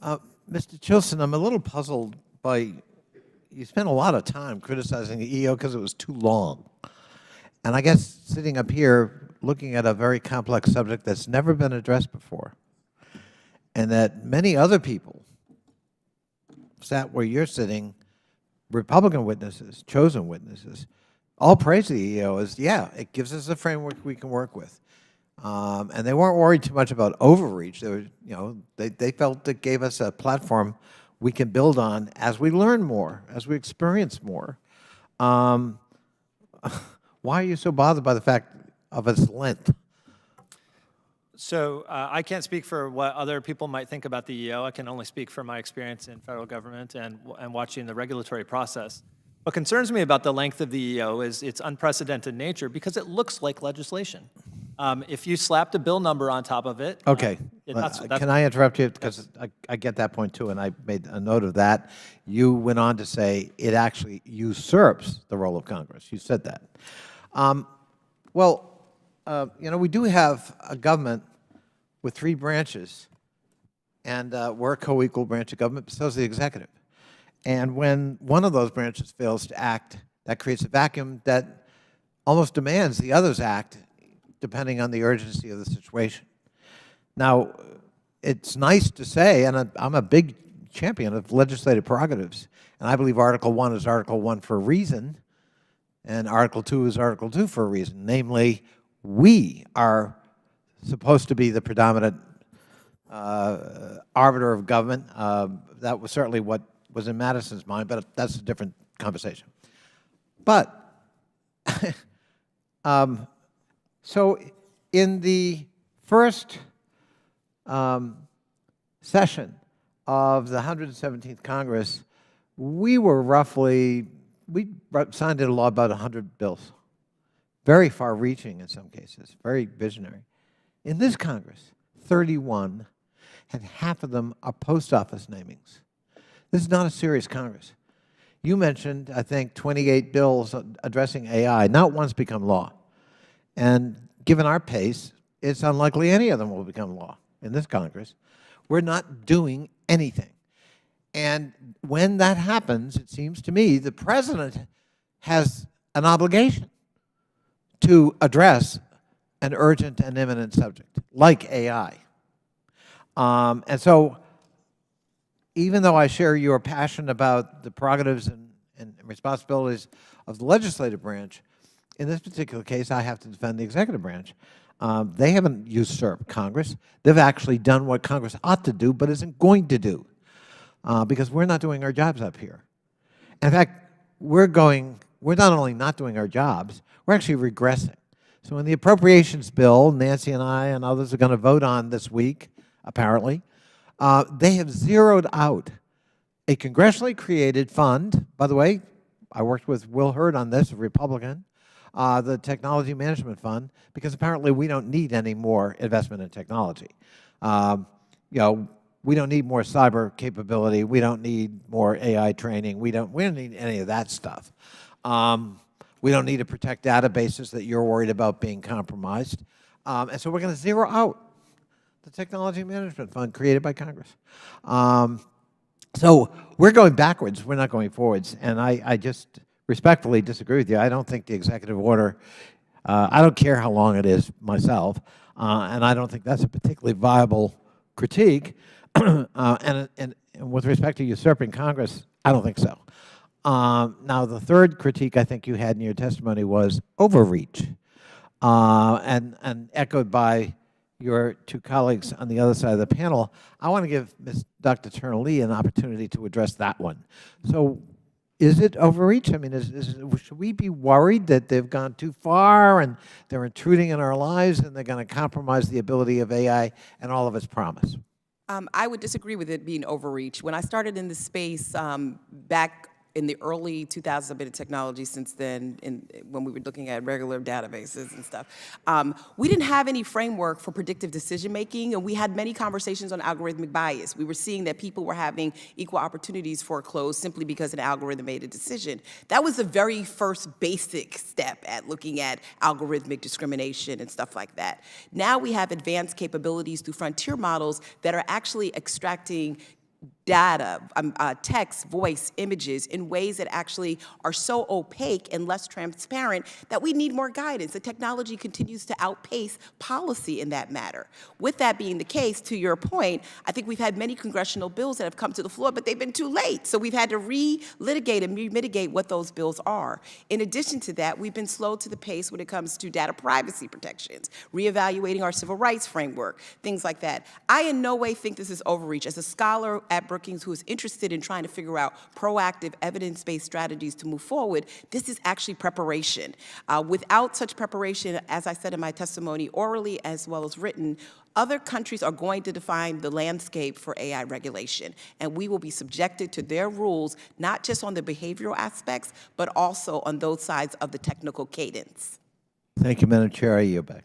Mr. Chilson, I'm a little puzzled by, you spent a lot of time criticizing the EO because it was too long. And I guess sitting up here looking at a very complex subject that's never been addressed before, and that many other people sat where you're sitting, Republican witnesses, chosen witnesses, all praise the EO as, yeah, it gives us a framework we can work with. And they weren't worried too much about overreach. They were, they felt it gave us a platform we can build on as we learn more, as we experience more. Why are you so bothered by the fact of its length? So I can't speak for what other people might think about the EO. I can only speak for my experience in federal government and watching the regulatory process. What concerns me about the length of the EO is its unprecedented nature because it looks like legislation. If you slapped a bill number on top of it. Okay. Can I interrupt you? Because I get that point too, and I made a note of that. You went on to say it actually usurps the role of Congress. You said that. We do have a government with 3 branches, and we're a co-equal branch of government, but so is the executive. And when one of those branches fails to act, that creates a vacuum that almost demands the others act, depending on the urgency of the situation. Now, it's nice to say, and I'm a big champion of legislative prerogatives, and I believe Article 1 is Article 1 for a reason, and Article 2 is Article 2 for a reason. Namely, we are supposed to be the predominant arbiter of government. That was certainly what was in Madison's mind, but that's a different conversation. But, so in the first session of the 117th Congress, we signed into law about 100 bills, very far-reaching in some cases, very visionary. In this Congress, 31, and half of them are post office namings. This is not a serious Congress. You mentioned, I think, 28 bills addressing AI. Not one's become law. And given our pace, it's unlikely any of them will become law in this Congress. We're not doing anything. And when that happens, it seems to me, the President has an obligation to address an urgent and imminent subject, like AI. And so, even though I share your passion about the prerogatives and responsibilities of the legislative branch, in this particular case, I have to defend the executive branch. They haven't usurped Congress. They've actually done what Congress ought to do, but isn't going to do, because we're not doing our jobs up here. In fact, we're not only not doing our jobs, we're actually regressing. So in the appropriations bill, Nancy and I and others are going to vote on this week, apparently, they have zeroed out a congressionally created fund. By the way, I worked with Will Hurd on this, a Republican, the Technology Management Fund, because apparently we don't need any more investment in technology. We don't need more cyber capability. We don't need more AI training. We don't need any of that stuff. We don't need to protect databases that you're worried about being compromised. And so we're going to zero out the Technology Management Fund created by Congress. So we're going backwards. We're not going forwards. And I just respectfully disagree with you. I don't think the executive order, I don't care how long it is myself, and I don't think that's a particularly viable critique. And with respect to usurping Congress, I don't think so. Now, the third critique I think you had in your testimony was overreach, and echoed by your 2 colleagues on the other side of the panel. I want to give Dr. Turner-Lee an opportunity to address that one. So is it overreach? I mean, should we be worried that they've gone too far and they're intruding in our lives and they're going to compromise the ability of AI and all of its promise? I would disagree with it being overreach. When I started in this space back in the early 2000s, I've been in technology since then, when we were looking at regular databases and stuff. We didn't have any framework for predictive decision-making, and we had many conversations on algorithmic bias. We were seeing that people were having equal opportunities foreclosed simply because an algorithm made a decision. That was the very first basic step at looking at algorithmic discrimination and stuff like that. Now we have advanced capabilities through frontier models that are actually extracting data, text, voice, images in ways that actually are so opaque and less transparent that we need more guidance. The technology continues to outpace policy in that matter. With that being the case, to your point, I think we've had many congressional bills that have come to the floor, but they've been too late. So we've had to re-litigate and re-mitigate what those bills are. In addition to that, we've been slow to the pace when it comes to data privacy protections, reevaluating our civil rights framework, things like that. I in no way think this is overreach. As a scholar at Brookings who is interested in trying to figure out proactive, evidence-based strategies to move forward, this is actually preparation. Without such preparation, as I said in my testimony, orally as well as written, other countries are going to define the landscape for AI regulation, and we will be subjected to their rules, not just on the behavioral aspects, but also on those sides of the technical cadence. Thank you, Madam Chair. I yield back.